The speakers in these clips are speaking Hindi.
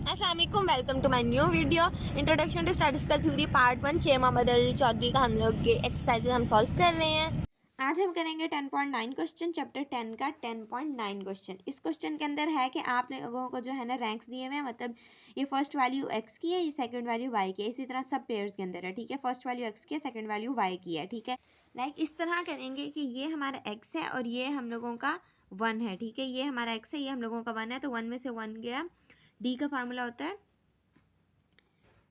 अस्सलाम वालेकुम, welcome to my new video introduction to statistical theory part 1। Sher Mohammad Ali Chaudhary का हम लोग के एक्सरसाइजेज हम सॉल्व कर रहे हैं। आज हम करेंगे 10.9 क्वेश्चन, चैप्टर 10 का 10.9 क्वेश्चन। इस क्वेश्चन के अंदर है कि आप लोगों को जो है ना रैंक्स दिए हुए हैं, मतलब ये फर्स्ट वैल्यू एक्स की है, ये सेकंड वैल्यू वाई की है। इसी तरह सब पेयर्स के अंदर है, ठीक है। फर्स्ट वैल्यू एक्स की है, सेकंड वैल्यू वाई की है, ठीक है। लाइक इस तरह करेंगे कि ये हमारा एक्स है और ये हम लोगों का 1 है, ठीक है। ये हमारा एक्स है, ये हम लोगों का 1 है, तो 1 में से 1 गया। डी का फार्मूला होता है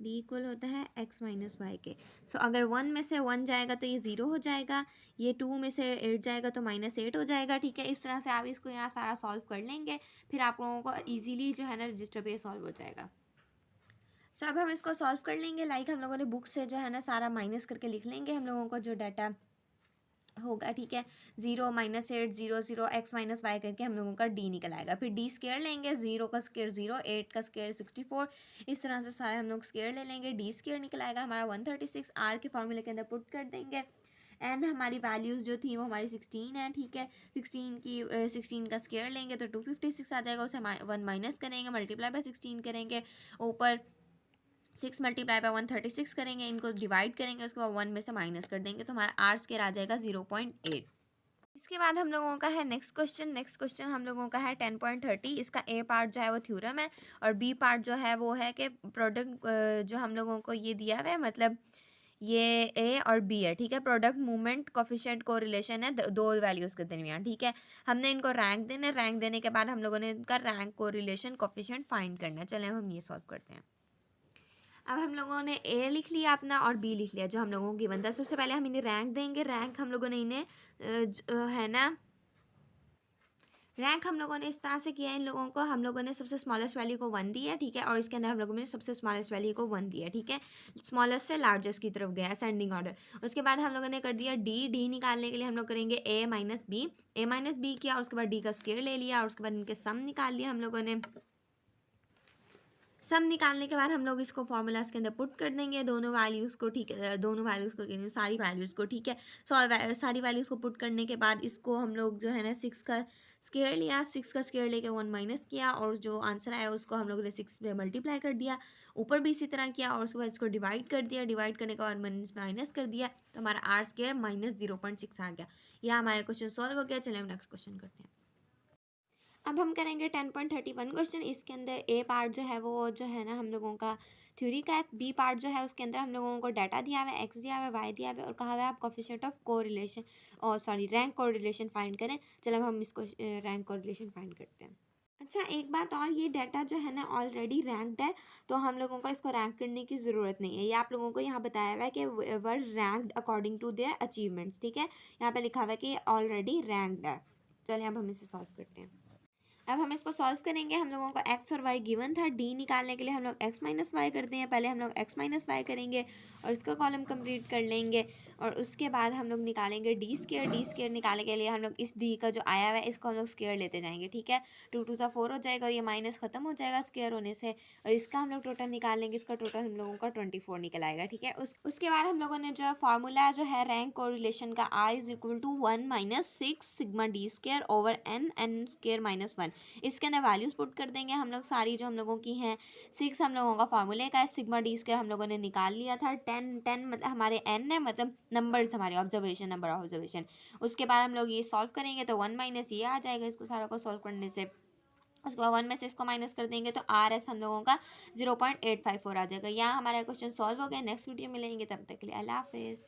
डी इक्वल होता है एक्स माइनस वाई के। सो अगर 1 में से 1 जाएगा तो ये 0 हो जाएगा, ये 2 में से 8 जाएगा तो -8 हो जाएगा, ठीक है। इस तरह से आप इसको यहाँ सारा सॉल्व कर लेंगे, फिर आप लोगों को इजीली जो है ना रजिस्टर पे सॉल्व हो जाएगा। सो अब हम इसको सॉल्व कर लेंगे। लाइक हम लोगों ने बुक से जो है ना सारा माइनस करके लिख लेंगे हम लोगों को जो डाटा होगा, ठीक है। 0 -8 0 0 एक्स माइनस वाई करके हम लोगों का डी निकल आएगा। फिर डी स्केयर लेंगे, 0 का स्केयर 0, 8 का स्केयर 64, इस तरह से सारे हम लोग स्केयर ले लेंगे। डी स्केयर निकल आएगा हमारा 136, आर के फॉर्मूले के अंदर पुट कर देंगे। एंड हमारी वैल्यूज़ जो थी वो हमारी 16 है, ठीक है। 16 का स्केयर लेंगे तो 256 आ जाएगा, उसे 1 माइनस करेंगे, मल्टीप्लाई बाय 16 करेंगे, ऊपर 6 मल्टीप्लाई बाय 136 करेंगे, इनको डिवाइड करेंगे, उसके बाद 1 में से माइनस कर देंगे तो हमारा आर स्केयर आ जाएगा 0.8। इसके बाद हम लोगों का है नेक्स्ट क्वेश्चन हम लोगों का है 10.30। इसका ए पार्ट जो है वो थ्योरम है और बी पार्ट जो है वो है कि प्रोडक्ट जो हम लोगों को ये दिया हुआ है, मतलब ये ए और बी है, ठीक है। प्रोडक्ट मूवमेंट कोफिशिएंट को रिलेशन है दो वैल्यूज़ के दरमियान, ठीक है। हमने इनको रैंक देना है, रैंक देने के बाद हम लोगों ने इनका रैंक को रिलेशन कोफिशिएंट फाइंड करना है। चलें हम ये सॉल्व करते हैं। अब हम लोगों ने ए लिख लिया अपना और बी लिख लिया जो हम लोगों को गिवन था। सबसे पहले हम इन्हें रैंक देंगे। रैंक हम लोगों ने इन्हें है ना, रैंक हम लोगों ने इस तरह से किया है। इन लोगों को हम लोगों ने सबसे स्मॉलेस्ट वैल्यू को 1 दिया है, ठीक है, और इसके अंदर हम लोगों ने सबसे स्मॉलेस्ट वैल्यू को 1 दिया है, ठीक है। स्मॉलेस्ट से लार्जेस्ट की तरफ गया, असेंडिंग ऑर्डर। उसके बाद हम लोगों ने कर दिया डी निकालने के लिए हम लोग करेंगे ए माइनस बी किया और उसके बाद डी का स्केयर ले लिया और उसके बाद इनके सम निकाल लिया हम लोगों ने। सम निकालने के बाद हम लोग इसको फॉर्मूलाज के अंदर पुट कर देंगे, दोनों वैल्यूज़ को, ठीक है, दोनों वैल्यूज़ को, सारी वैल्यूज़ को, ठीक है। सारी वैल्यूज़ को पुट करने के बाद इसको हम लोग जो है ना 6 का स्केयर लिया, 6 का स्केयर लेके 1 माइनस किया और जो आंसर आया उसको हम लोग ने 6 पे मल्टीप्लाई कर दिया, ऊपर भी इसी तरह किया और उसके बाद इसको डिवाइड कर दिया, डिवाइड करने के बाद माइनस कर दिया तो हमारा आर स्केयर -0.6 आ गया। यह हमारा क्वेश्चन सॉल्व हो गया। चलिए हम नेक्स्ट क्वेश्चन करते हैं। अब हम करेंगे 10.31 क्वेश्चन। इसके अंदर ए पार्ट जो है वो जो है ना हम लोगों का थ्योरी का है। बी पार्ट जो है उसके अंदर हम लोगों को डाटा दिया हुआ है, एक्स दिया हुआ है, वाई दिया हुआ है और कहा हुआ है आप कोफिशिएंट ऑफ कोरिलेशन और रैंक कोरिलेशन फाइंड करें। चलो अब हम इसको रैंक कोरिलेशन फाइंड करते हैं। अच्छा, एक बात और, ये डाटा जो है ना ऑलरेडी रैंक्ड है, तो हम लोगों को इसको रैंक करने की ज़रूरत नहीं है। ये आप लोगों को यहाँ बताया हुआ है कि were ranked according to their achievements, ठीक है। यहाँ पे लिखा हुआ है कि ये ऑलरेडी रैंक्ड है। चलिए अब हम इसे सॉल्व करते हैं। अब हम इसको सॉल्व करेंगे। हम लोगों को एक्स और वाई गिवन था, डी निकालने के लिए हम लोग एक्स माइनस वाई करते हैं। पहले हम लोग एक्स माइनस वाई करेंगे और इसका कॉलम कंप्लीट कर लेंगे और उसके बाद हम लोग निकालेंगे डी स्केयर निकालने के लिए हम लोग इस डी का जो आया हुआ है इसको हम लोग स्केयर लेते जाएंगे, ठीक है। 2 2 सा 4 हो जाएगा और ये माइनस खत्म हो जाएगा स्केयर होने से और इसका हम लोग टोटल निकाल लेंगे। इसका टोटल हम लोगों का 24 निकल आएगा, ठीक है। उसके बाद हम लोगों ने जो फार्मूला जो है रैंक कोरिलेशन का, R is equal to 1 minus 6 sigma D square over N square -1। इसके अंदर वैल्यूज़ पुट कर देंगे हम लोग सारी जो हम लोगों की हैं। 6 हम लोगों का फार्मूले का है, सिग्मा डी स्क्वायर हम लोगों ने निकाल लिया था। 10 मतलब हमारे n है, मतलब नंबर्स हमारे ऑब्जर्वेशन, नंबर ऑफ ऑब्जर्वेशन। उसके बाद हम लोग ये सॉल्व करेंगे तो 1 माइनस ये आ जाएगा इसको सारा को सॉल्व करने से। उसके बाद 1 में से इसको माइनस कर देंगे तो आर एस हम लोगों का 0.854 आ जाएगा। यहाँ हमारा क्वेश्चन सॉल्व हो गया। नेक्स्ट वीडियो में मिलेंगे, तब तक के लिए अल्लाह हाफिज़।